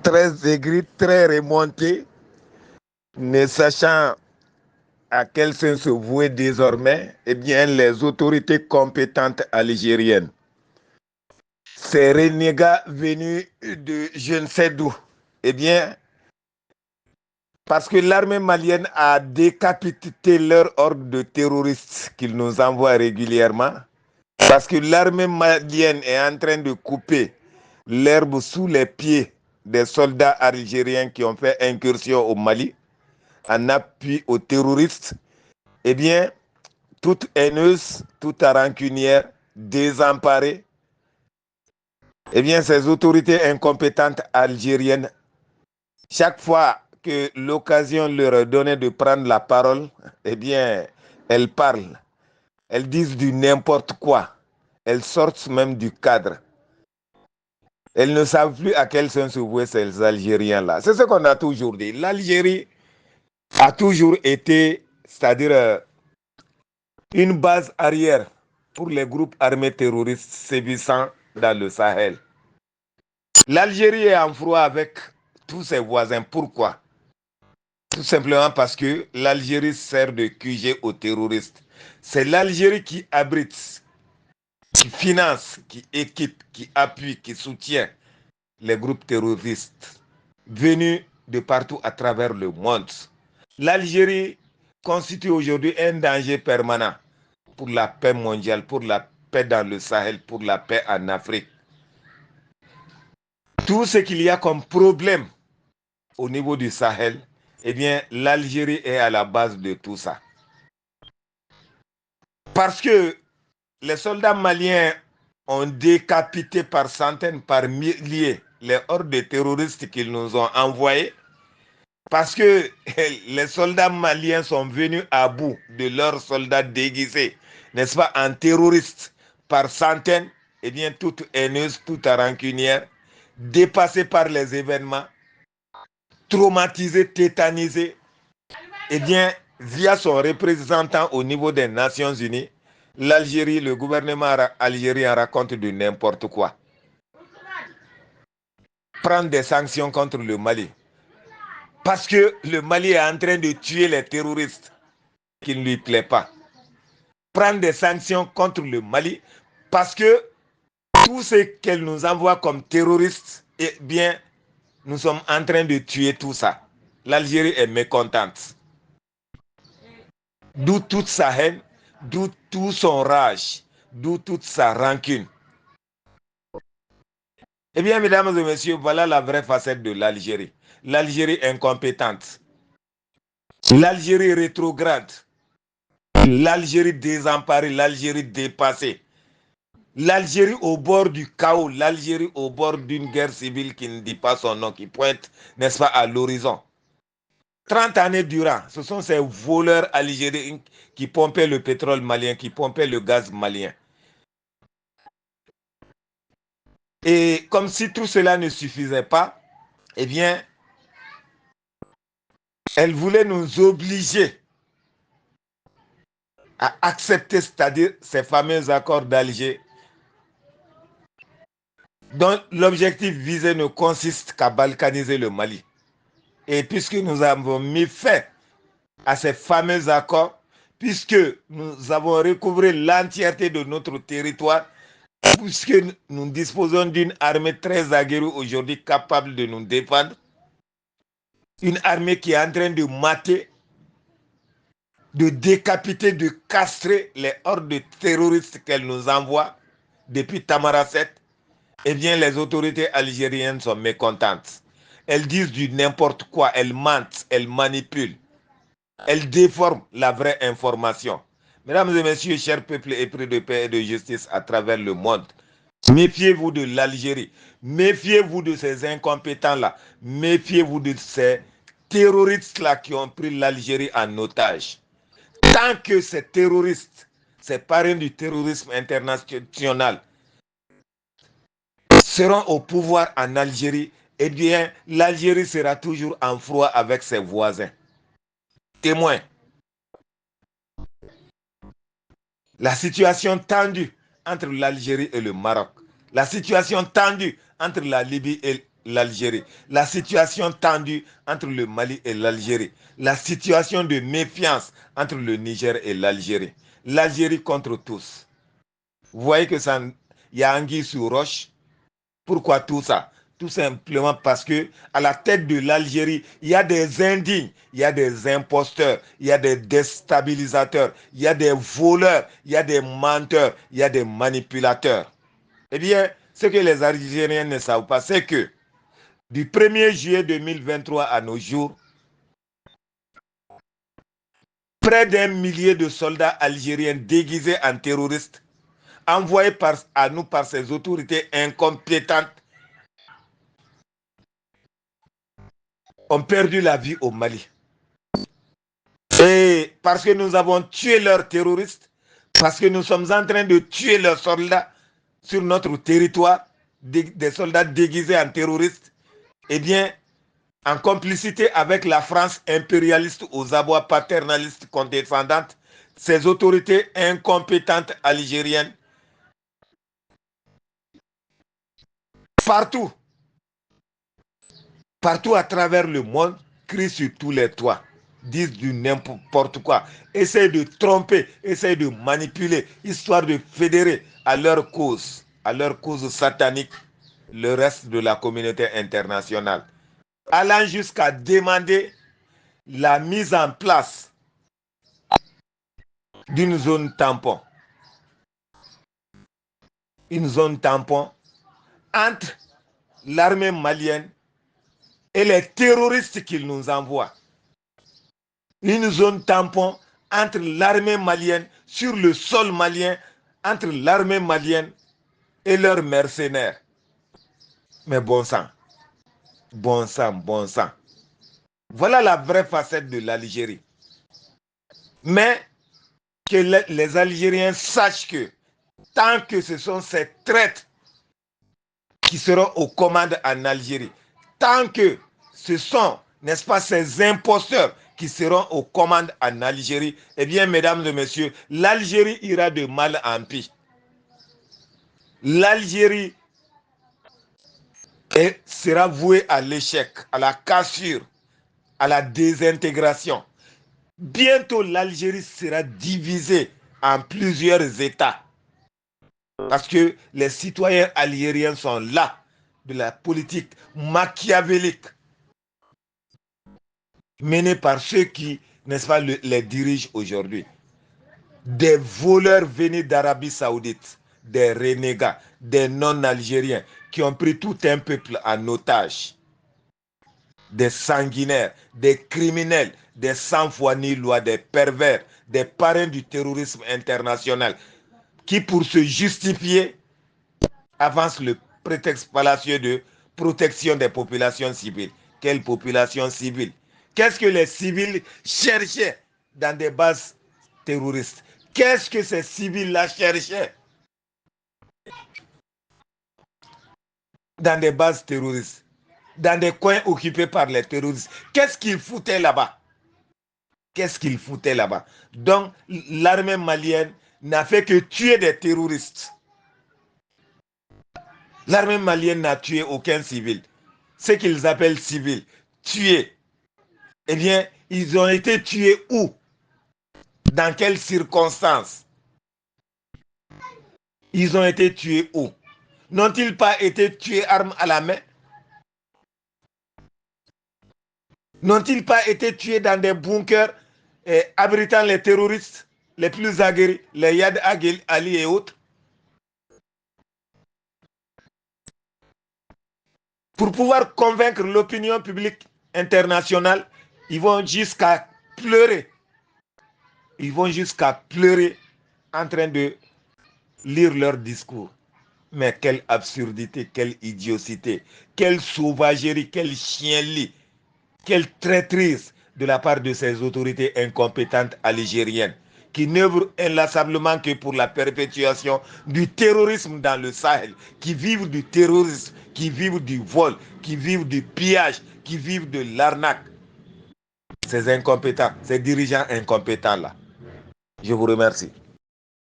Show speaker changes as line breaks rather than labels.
très aigri, très remonté, ne sachant à quel sens se vouer désormais, eh bien, les autorités compétentes algériennes. Ces renégats venus de je ne sais d'où, eh bien, parce que l'armée malienne a décapité leur horde de terroristes qu'ils nous envoient régulièrement, parce que l'armée malienne est en train de couper l'herbe sous les pieds des soldats algériens qui ont fait incursion au Mali en appui aux terroristes, eh bien, toute haineuse, toute rancunière, désemparée, eh bien, ces autorités incompétentes algériennes, chaque fois que l'occasion leur est donnée de prendre la parole, eh bien, elles parlent, elles disent du n'importe quoi, elles sortent même du cadre. Elles ne savent plus à quel sens se vouer ces Algériens-là. C'est ce qu'on a toujours dit. L'Algérie a toujours été, c'est-à-dire une base arrière pour les groupes armés terroristes sévissant dans le Sahel. L'Algérie est en froid avec tous ses voisins. Pourquoi? Tout simplement parce que l'Algérie sert de QG aux terroristes. C'est l'Algérie qui abrite, qui finance, qui équipe, qui appuie, qui soutient les groupes terroristes venus de partout à travers le monde. L'Algérie constitue aujourd'hui un danger permanent pour la paix mondiale, pour la paix dans le Sahel, pour la paix en Afrique. Tout ce qu'il y a comme problème au niveau du Sahel, eh bien, l'Algérie est à la base de tout ça. Parce que les soldats maliens ont décapité par centaines, par milliers, les hordes de terroristes qu'ils nous ont envoyés. Parce que les soldats maliens sont venus à bout de leurs soldats déguisés, n'est-ce pas, en terroristes par centaines, eh bien, toutes haineuses, toutes rancunières, dépassées par les événements, traumatisées, tétanisées, eh bien, via son représentant au niveau des Nations Unies, l'Algérie, le gouvernement algérien raconte de n'importe quoi. Prendre des sanctions contre le Mali. Parce que le Mali est en train de tuer les terroristes qui ne lui plaît pas. Prendre des sanctions contre le Mali parce que tout ce qu'elle nous envoie comme terroristes, eh bien, nous sommes en train de tuer tout ça. L'Algérie est mécontente. D'où toute sa haine, d'où tout son rage, d'où toute sa rancune. Eh bien, mesdames et messieurs, voilà la vraie facette de l'Algérie. L'Algérie incompétente, l'Algérie rétrograde, l'Algérie désemparée, l'Algérie dépassée, l'Algérie au bord du chaos, l'Algérie au bord d'une guerre civile qui ne dit pas son nom, qui pointe, n'est-ce pas, à l'horizon. 30 années durant, ce sont ces voleurs algériens qui pompaient le pétrole malien, qui pompaient le gaz malien. Et comme si tout cela ne suffisait pas, eh bien, elle voulait nous obliger à accepter, c'est-à-dire ces fameux accords d'Alger, dont l'objectif visé ne consiste qu'à balkaniser le Mali. Et puisque nous avons mis fin à ces fameux accords, puisque nous avons recouvré l'entièreté de notre territoire, puisque nous disposons d'une armée très aguerrie aujourd'hui capable de nous défendre, une armée qui est en train de mater, de décapiter, de castrer les hordes de terroristes qu'elle nous envoie depuis Tamaracet, eh bien les autorités algériennes sont mécontentes. Elles disent du n'importe quoi, elles mentent, elles manipulent, elles déforment la vraie information. Mesdames et messieurs, chers peuples épris de paix et de justice à travers le monde, méfiez-vous de l'Algérie, méfiez-vous de ces incompétents-là, méfiez-vous de ces terroristes-là qui ont pris l'Algérie en otage. Tant que ces terroristes, ces parrains du terrorisme international, seront au pouvoir en Algérie, eh bien, l'Algérie sera toujours en froid avec ses voisins. Témoin, la situation tendue entre l'Algérie et le Maroc, la situation tendue entre la Libye et l'Algérie, la situation tendue entre le Mali et l'Algérie, la situation de méfiance entre le Niger et l'Algérie, l'Algérie contre tous. Vous voyez que ça, il y a anguille sous roche. Pourquoi tout ça? Tout simplement parce que à la tête de l'Algérie, il y a des indignes, il y a des imposteurs, il y a des déstabilisateurs, il y a des voleurs, il y a des menteurs, il y a des manipulateurs. Eh bien, ce que les Algériens ne savent pas, c'est que du 1er juillet 2023 à nos jours, près d'un millier de soldats algériens déguisés en terroristes, envoyés à nous par ces autorités incompétentes, ont perdu la vie au Mali. Et parce que nous avons tué leurs terroristes, parce que nous sommes en train de tuer leurs soldats sur notre territoire, des soldats déguisés en terroristes, eh bien, en complicité avec la France impérialiste aux abois paternalistes condescendantes, ces autorités incompétentes algériennes, partout, partout à travers le monde, crient sur tous les toits, disent du n'importe quoi, essayent de tromper, essayent de manipuler, histoire de fédérer à leur cause satanique, le reste de la communauté internationale, allant jusqu'à demander la mise en place d'une zone tampon. Une zone tampon entre l'armée malienne et les terroristes qu'ils nous envoient. Une zone tampon entre l'armée malienne, sur le sol malien, entre l'armée malienne et leurs mercenaires. Mais bon sang, bon sang, bon sang. Voilà la vraie facette de l'Algérie. Mais que les Algériens sachent que tant que ce sont ces traîtres qui seront aux commandes en Algérie, tant que ce sont, n'est-ce pas, ces imposteurs qui seront aux commandes en Algérie, eh bien, mesdames et messieurs, l'Algérie ira de mal en pis. L'Algérie sera vouée à l'échec, à la cassure, à la désintégration. Bientôt, l'Algérie sera divisée en plusieurs États. Parce que les citoyens algériens sont là de la politique machiavélique menée par ceux qui, n'est-ce pas, les dirigent aujourd'hui. Des voleurs venus d'Arabie Saoudite, des renégats, des non-algériens qui ont pris tout un peuple en otage. Des sanguinaires, des criminels, des sans-foi ni loi, des pervers, des parrains du terrorisme international qui, pour se justifier, avancent le prétexte fallacieux de protection des populations civiles. Quelle population civile? Qu'est-ce que les civils cherchaient dans des bases terroristes? Qu'est-ce que ces civils-là cherchaient dans des bases terroristes, dans des coins occupés par les terroristes? Qu'est-ce qu'ils foutaient là-bas? Qu'est-ce qu'ils foutaient là-bas? Donc, l'armée malienne n'a fait que tuer des terroristes. L'armée malienne n'a tué aucun civil. Ce qu'ils appellent civils, tués. Eh bien, ils ont été tués où? Dans quelles circonstances? Ils ont été tués où? N'ont-ils pas été tués armes à la main? N'ont-ils pas été tués dans des bunkers abritant les terroristes les plus aguerris, les Yad Ali et autres? Pour pouvoir convaincre l'opinion publique internationale, ils vont jusqu'à pleurer. Ils vont jusqu'à pleurer en train de lire leur discours. Mais quelle absurdité, quelle idiotie, quelle sauvagerie, quel chien-lit, quelle traîtrise de la part de ces autorités incompétentes algériennes qui n'œuvrent inlassablement que pour la perpétuation du terrorisme dans le Sahel, qui vivent du terrorisme, qui vivent du vol, qui vivent du pillage, qui vivent de l'arnaque. Ces incompétents, ces dirigeants incompétents-là. Je vous remercie.